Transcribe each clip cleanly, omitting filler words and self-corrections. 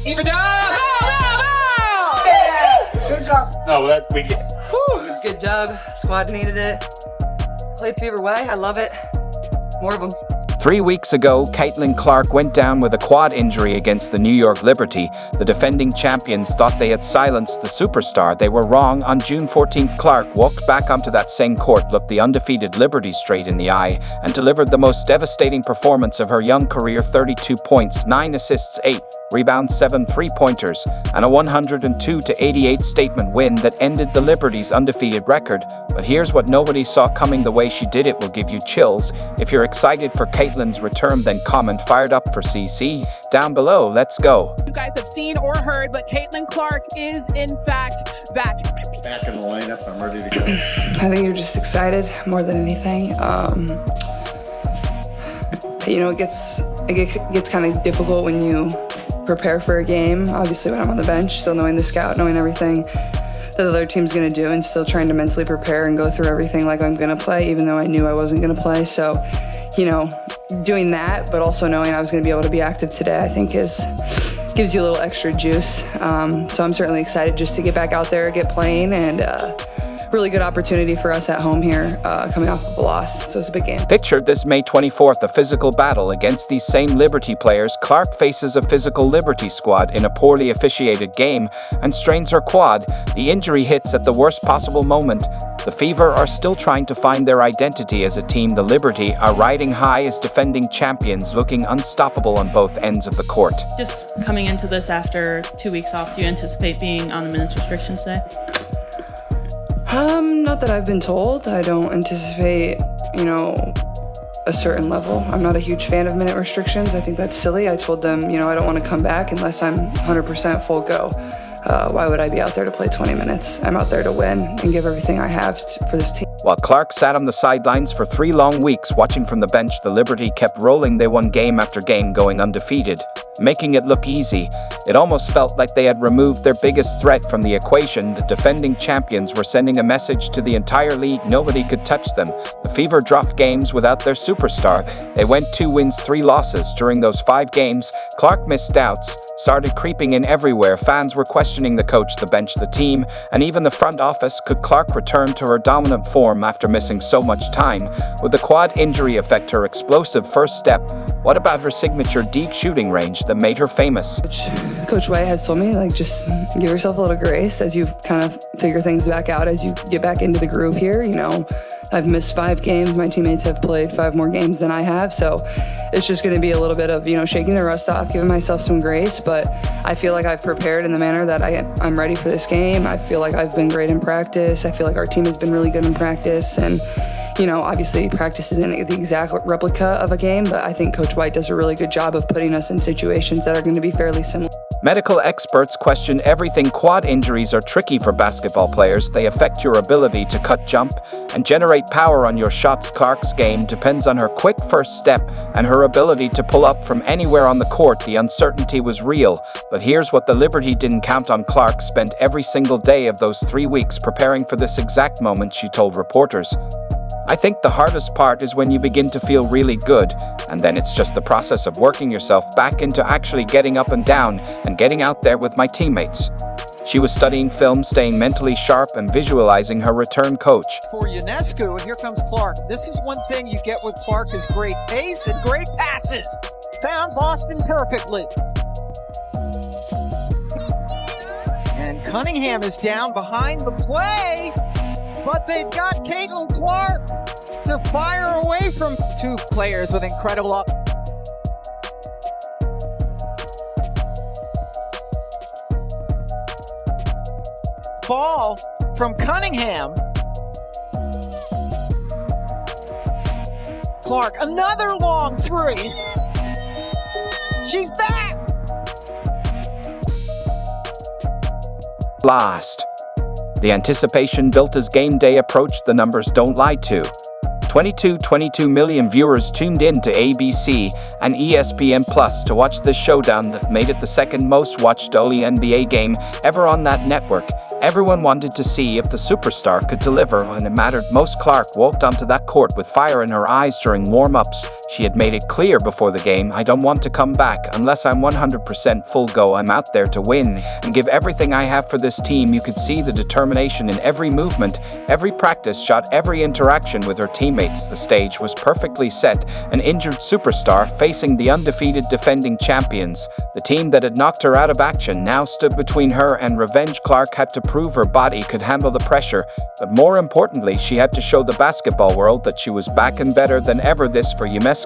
Even yeah! Good job. No, that we get. Good job. Squad needed it. Played Fever way. I love it. More of them. 3 weeks ago, Caitlin Clark went down with a quad injury against the New York Liberty. The defending champions thought they had silenced the superstar. They were wrong. On June 14th, Clark walked back onto that same court, looked the undefeated Liberty straight in the eye, and delivered the most devastating performance of her young career: 32 points, 9 assists, 8 rebounds, 7 three-pointers, and a 102-88 statement win that ended the Liberty's undefeated record. But here's what nobody saw coming. The way she did it will give you chills. If you're excited for Caitlin's return, then comment "fired up for CC" down below. Let's go. You guys have seen or heard, but Caitlin Clark is in fact back. Back in the lineup, I'm ready to go. I think you're just excited more than anything. It gets kind of difficult when you prepare for a game. Obviously, when I'm on the bench, still knowing the scout, knowing everything that the other team's going to do, and still trying to mentally prepare and go through everything like I'm going to play, even though I knew I wasn't going to play. So, doing that, but also knowing I was going to be able to be active today, I think gives you a little extra juice. So I'm certainly excited just to get back out there, get playing, and really good opportunity for us at home here, coming off of a loss. So it's a big game. Pictured this May 24th, a physical battle against these same Liberty players. Clark faces a physical Liberty squad in a poorly officiated game and strains her quad. The injury hits at the worst possible moment. The Fever are still trying to find their identity as a team. The Liberty are riding high as defending champions, looking unstoppable on both ends of the court. Just coming into this after 2 weeks off, do you anticipate being on the minutes restrictions today? Not that I've been told. I don't anticipate, a certain level. I'm not a huge fan of minute restrictions. I think that's silly. I told them, I don't want to come back unless I'm 100% full go. Why would I be out there to play 20 minutes? I'm out there to win and give everything I have for this team. While Clark sat on the sidelines for 3 long weeks watching from the bench, the Liberty kept rolling. They won game after game, going undefeated, making it look easy. It almost felt like they had removed their biggest threat from the equation. The defending champions were sending a message to the entire league: nobody could touch them. The Fever dropped games without their superstar. They went 2 wins, 3 losses. During those 5 games, Clark missed doubts, started creeping in everywhere. Fans were questioning the coach, the bench, the team, and even the front office. Could Clark return to her dominant form after missing so much time? Would the quad injury affect her explosive first step? What about her signature deep shooting range that made her famous? Coach White has told me, just give yourself a little grace as you kind of figure things back out, as you get back into the groove here. I've missed 5 games. My teammates have played 5 more games than I have. So it's just going to be a little bit of, shaking the rust off, giving myself some grace. But I feel like I've prepared in the manner that I'm ready for this game. I feel like I've been great in practice. I feel like our team has been really good in practice. And obviously practice isn't the exact replica of a game, but I think Coach White does a really good job of putting us in situations that are going to be fairly similar. Medical experts question everything. Quad injuries are tricky for basketball players. They affect your ability to cut, jump, and generate power on your shots. Clark's game depends on her quick first step and her ability to pull up from anywhere on the court. The uncertainty was real, but here's what the Liberty didn't count on. Clark spent every single day of those 3 weeks preparing for this exact moment, she told reporters. I think the hardest part is when you begin to feel really good, and then it's just the process of working yourself back into actually getting up and down and getting out there with my teammates. She was studying film, staying mentally sharp, and visualizing her return. Coach. For Ionescu, and here comes Clark. This is one thing you get with Clark is great pace and great passes. Found Boston perfectly. And Cunningham is down behind the play. But they've got Caitlin Clark to fire away from 2 players with incredible ball from Cunningham. Clark, another long 3. She's back. Last. The anticipation built as game day approached. The numbers don't lie too. 22 million viewers tuned in to ABC and ESPN Plus to watch this showdown that made it the second most watched WNBA game ever on that network. Everyone wanted to see if the superstar could deliver when it mattered most. Clark walked onto that court with fire in her eyes during warm-ups. She had made it clear before the game, "I don't want to come back unless I'm 100% full go. I'm out there to win and give everything I have for this team." You could see the determination in every movement, every practice shot, every interaction with her teammates. The stage was perfectly set, an injured superstar facing the undefeated defending champions. The team that had knocked her out of action now stood between her and revenge. Clark had to prove her body could handle the pressure, but more importantly, she had to show the basketball world that she was back and better than ever. This for UNESCO.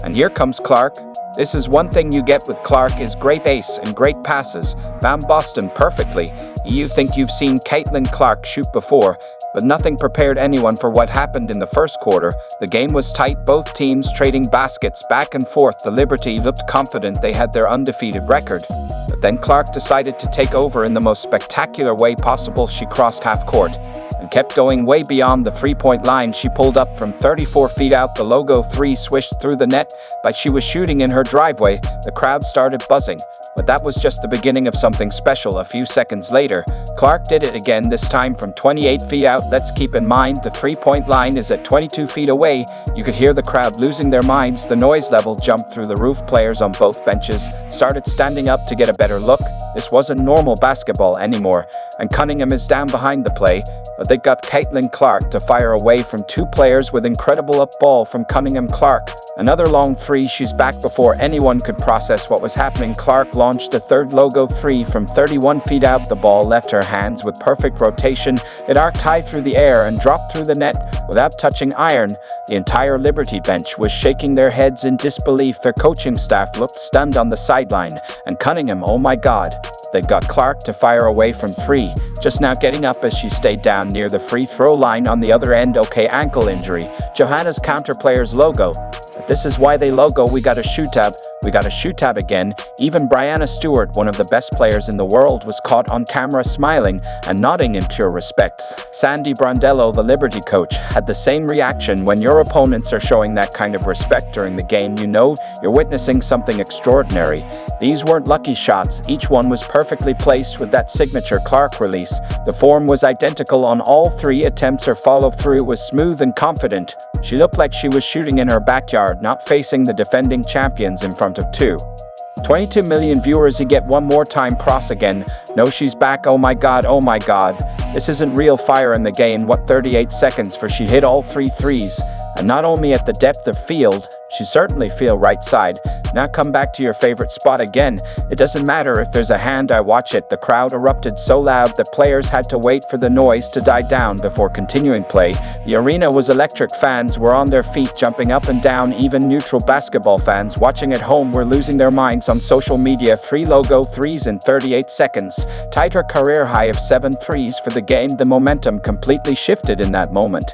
And here comes Clark. This is one thing you get with Clark is great ace and great passes. Bam Boston perfectly. You think you've seen Caitlin Clark shoot before, but nothing prepared anyone for what happened in the first quarter. The game was tight, both teams trading baskets back and forth. The Liberty looked confident they had their undefeated record. But then Clark decided to take over in the most spectacular way possible. She crossed half court and kept going way beyond the three-point line. She pulled up from 34 feet out. The logo three swished through the net like she was shooting in her driveway. The crowd started buzzing, but that was just the beginning of something special. A few seconds later, Clark did it again, this time from 28 feet out. Let's keep in mind the three-point line is at 22 feet away. You could hear the crowd losing their minds. The noise level jumped through the roof. Players on both benches started standing up to get a better look. This wasn't normal basketball anymore, and Cunningham is down behind the play, but they got Caitlin Clark to fire away from two players with incredible up ball from Cunningham. Clark, another long three. She's back before anyone could process what was happening. Clark launched a third logo three from 31 feet out. The ball left her hands with perfect rotation. It arced high through the air and dropped through the net without touching iron. The entire Liberty bench was shaking their heads in disbelief. Their coaching staff looked stunned on the sideline. And Cunningham, oh my God. They got Clark to fire away from three, just now getting up as she stayed down near the free throw line on the other end. Okay, ankle injury. Johanna's counter player's logo. But this is why they logo. We got a shoe tab. We got a shoe tab again. Even Brianna Stewart, one of the best players in the world, was caught on camera smiling and nodding in pure respect. Sandy Brondello, the Liberty coach, had the same reaction. When your opponents are showing that kind of respect during the game, you know you're witnessing something extraordinary. These weren't lucky shots. Each one was perfectly placed with that signature Clark release. The form was identical on all three attempts. Her follow-through was smooth and confident. She looked like she was shooting in her backyard, not facing the defending champions in front of 22 million viewers. You get one more time. Cross again. No, she's back. Oh my God, oh my God. This isn't real fire in the game. What, 38 seconds for she hit all three threes. And not only at the depth of field, she certainly feel right side. Now come back to your favorite spot again. It doesn't matter if there's a hand, I watch it. The crowd erupted so loud that players had to wait for the noise to die down before continuing play. The arena was electric. Fans were on their feet, jumping up and down. Even neutral basketball fans watching at home were losing their minds. On social media, 3 logo threes in 38 seconds. Tied her career high of 7 threes for the game. The momentum completely shifted in that moment.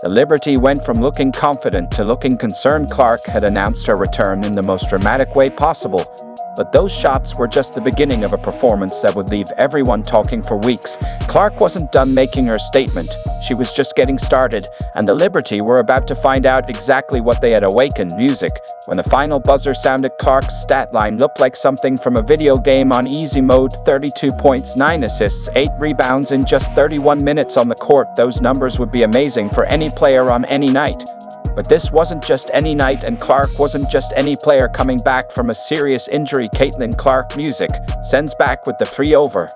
The Liberty went from looking confident to looking concerned. Clark had announced her return in the most dramatic way possible. But those shots were just the beginning of a performance that would leave everyone talking for weeks. Clark wasn't done making her statement. She was just getting started, and the Liberty were about to find out exactly what they had awakened. Music. When the final buzzer sounded, Clark's stat line looked like something from a video game on easy mode. 32 points, 9 assists, 8 rebounds in just 31 minutes on the court. Those numbers would be amazing for any player on any night. But this wasn't just any night, and Clark wasn't just any player coming back from a serious injury. Caitlin Clark music sends back with the 3 over.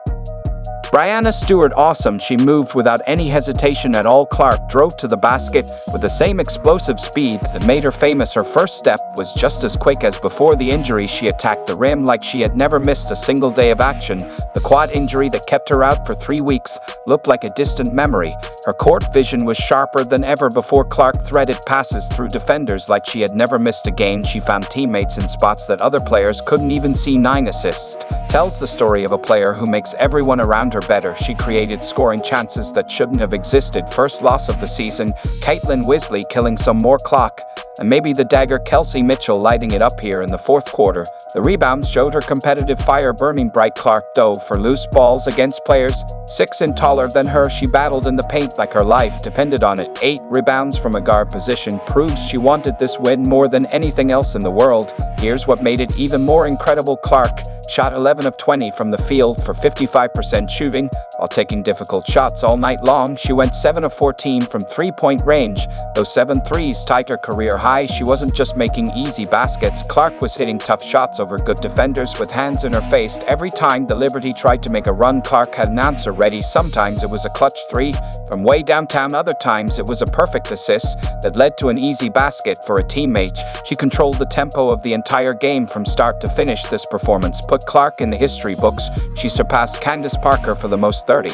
Brianna Stewart awesome. She moved without any hesitation at all. Clark drove to the basket with the same explosive speed that made her famous. Her first step was just as quick as before the injury. She attacked the rim like she had never missed a single day of action. The quad injury that kept her out for 3 weeks looked like a distant memory. Her court vision was sharper than ever before. Clark threaded passes through defenders like she had never missed a game. She found teammates in spots that other players couldn't even see. 9 assists tells the story of a player who makes everyone around her better. She created scoring chances that shouldn't have existed. First loss of the season. Caitlin Wisley killing some more clock. And maybe the dagger. Kelsey Mitchell lighting it up here in the fourth quarter. The rebounds showed her competitive fire burning bright. Clark dove for loose balls against players 6 and taller than her. She battled in the paint like her life depended on it. 8 rebounds from a guard position proves she wanted this win more than anything else in the world. Here's what made it even more incredible. Clark shot 11 of 20 from the field for 55% shooting. While taking difficult shots all night long, she went 7 of 14 from three-point range. Those 7 threes tied her career high. She wasn't just making easy baskets. Clark was hitting tough shots over good defenders with hands in her face. Every time the Liberty tried to make a run, Clark had an answer ready. Sometimes it was a clutch three from way downtown. Other times it was a perfect assist that led to an easy basket for a teammate. She controlled the tempo of the entire game from start to finish. This performance put Clark in the history books. She surpassed Candace Parker for the most 30.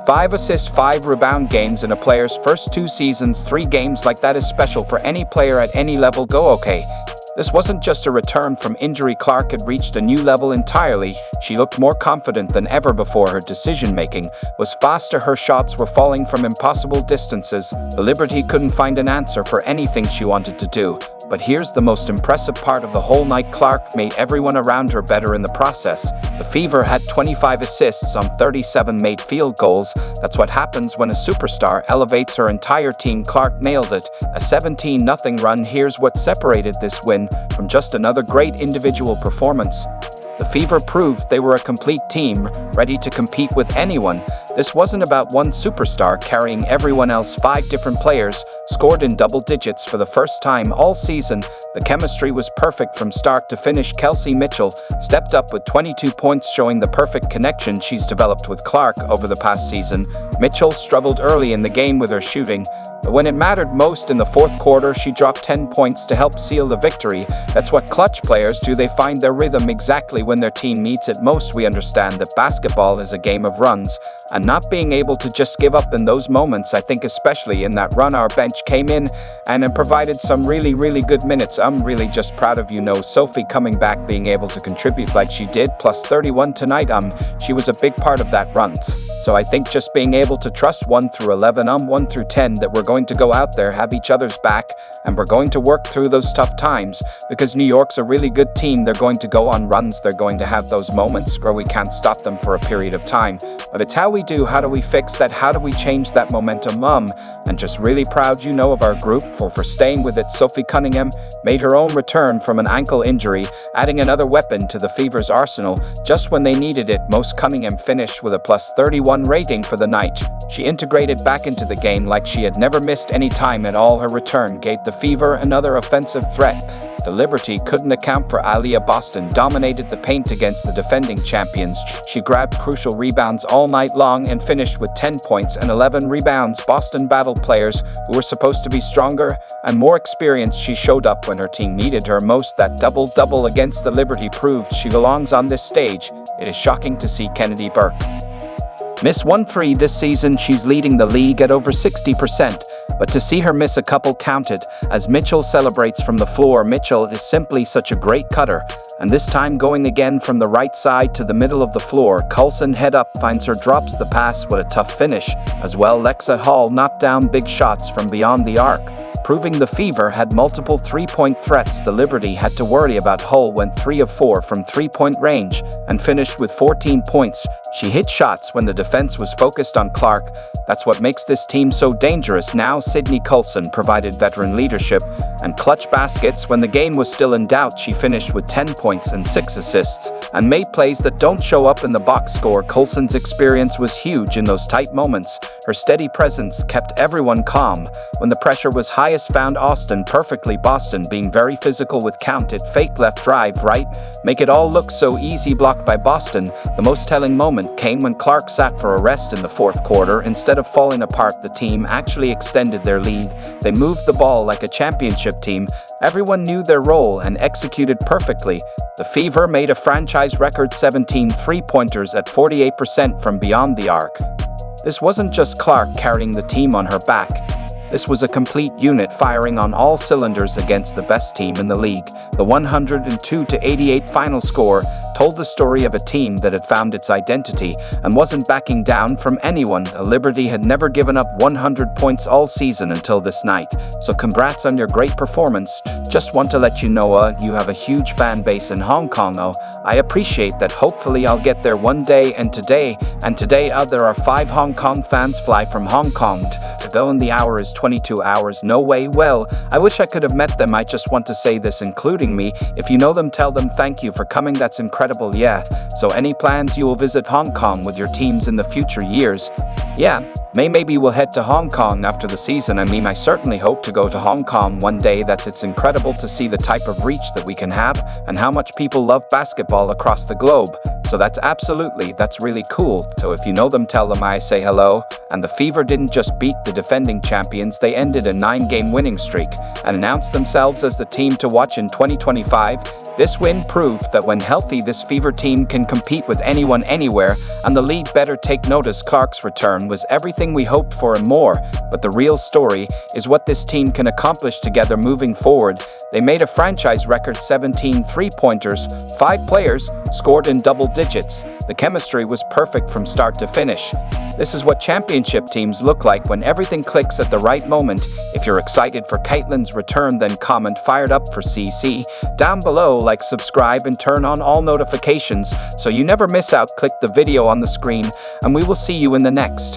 5 assist, 5 rebound games in a player's first 2 seasons. 3 games like that is special for any player at any level. Go okay. This wasn't just a return from injury. Clark had reached a new level entirely. She looked more confident than ever before. Her decision-making was faster. Her shots were falling from impossible distances. The Liberty couldn't find an answer for anything she wanted to do. But here's the most impressive part of the whole night. Clark made everyone around her better in the process. The Fever had 25 assists on 37 made field goals. That's what happens when a superstar elevates her entire team. Clark nailed it. A 17-0 run. Here's what separated this win from just another great individual performance. The Fever proved they were a complete team, ready to compete with anyone. This wasn't about one superstar carrying everyone else. 5 different players scored in double digits for the first time all season. The chemistry was perfect from start to finish. Kelsey Mitchell stepped up with 22 points, showing the perfect connection she's developed with Clark over the past season. Mitchell struggled early in the game with her shooting, but when it mattered most in the fourth quarter, she dropped 10 points to help seal the victory. That's what clutch players do. They find their rhythm exactly when their team needs it most. We understand that basketball is a game of runs, and not being able to just give up in those moments. I think especially in that run, our bench came in and provided some really good minutes. I'm really just proud of Sophie coming back, being able to contribute like she did, plus 31 tonight. She was a big part of that run. So I think just being able to trust 1 through 11, 1 through 10, that we're going to go out there, have each other's back, and we're going to work through those tough times, because New York's a really good team. They're going to go on runs. They're going to have those moments where we can't stop them for a period of time. But it's how we do. How do we fix that? How do we change that momentum? And just really proud, of our group for staying with it. Sophie Cunningham made her own return from an ankle injury, adding another weapon to the Fever's arsenal just when they needed it most. Cunningham finished with a plus 31 rating for the night. She integrated back into the game like she had never missed any time at all. Her return gave the Fever another offensive threat. The Liberty couldn't account for Aliyah. Boston dominated the paint against the defending champions. She grabbed crucial rebounds all night long and finished with 10 points and 11 rebounds. Boston battled players who were supposed to be stronger and more experienced. She showed up when her team needed her most. That double-double against the Liberty proved she belongs on this stage. It is shocking to see Kennedy Burke miss 1 3 this season. She's leading the league at over 60%. But to see her miss a couple counted as Mitchell celebrates from the floor. Mitchell is simply such a great cutter, and this time going again from the right side to the middle of the floor. Coulson head up, finds her, drops the pass. What a tough finish as well. Lexa Hall knocked down big shots from beyond the arc, proving the Fever had multiple three-point threats. The Liberty had to worry about Hull. Went 3 of 4 from three-point range and finished with 14 points. She hit shots when the defense was focused on Clark. That's what makes this team so dangerous. Now Sydney Coulson provided veteran leadership and clutch baskets when the game was still in doubt. She finished with 10 points and 6 assists and made plays that don't show up in the box score. Coulson's experience was huge in those tight moments. Her steady presence kept everyone calm when the pressure was highest. Found Austin perfectly. Boston being very physical with counted fake left drive right, make it all look so easy. Blocked by Boston. The most telling moment came when Clark sat for a rest in the fourth quarter. Instead of falling apart, the team actually extended their lead. They moved the ball like a championship team. Everyone knew their role and executed perfectly. The Fever made a franchise record 17 three-pointers at 48% from beyond the arc. This wasn't just Clark carrying the team on her back. This was a complete unit firing on all cylinders against the best team in the league. The 102-88 final score told the story of a team that had found its identity and wasn't backing down from anyone. The Liberty had never given up 100 points all season until this night. So congrats on your great performance. Just want to let you know you have a huge fan base in Hong Kong. I appreciate that. Hopefully I'll get there one day. And today there are 5 Hong Kong fans fly from Hong Kong to go, and the hour is 22 hours. No way. Well, I wish I could have met them. I just want to say this, including me. If you know them, tell them thank you for coming. That's incredible. Yeah. So any plans you will visit Hong Kong with your teams in the future years? Yeah. Maybe we'll head to Hong Kong after the season. I certainly hope to go to Hong Kong one day. It's incredible to see the type of reach that we can have and how much people love basketball across the globe. So that's really cool. So if you know them, tell them I say hello. And the Fever didn't just beat the defending champions, they ended a 9-game winning streak and announced themselves as the team to watch in 2025. This win proved that when healthy, this Fever team can compete with anyone anywhere, and the league better take notice. Clark's return was everything we hoped for and more, but the real story is what this team can accomplish together moving forward. They made a franchise record 17 three-pointers, 5 players scored in double digits. The chemistry was perfect from start to finish. This is what championship teams look like when everything clicks at the right moment. If you're excited for Caitlin's return, then comment fired up for CC down below, like, subscribe, and turn on all notifications so you never miss out. Click the video on the screen, and we will see you in the next.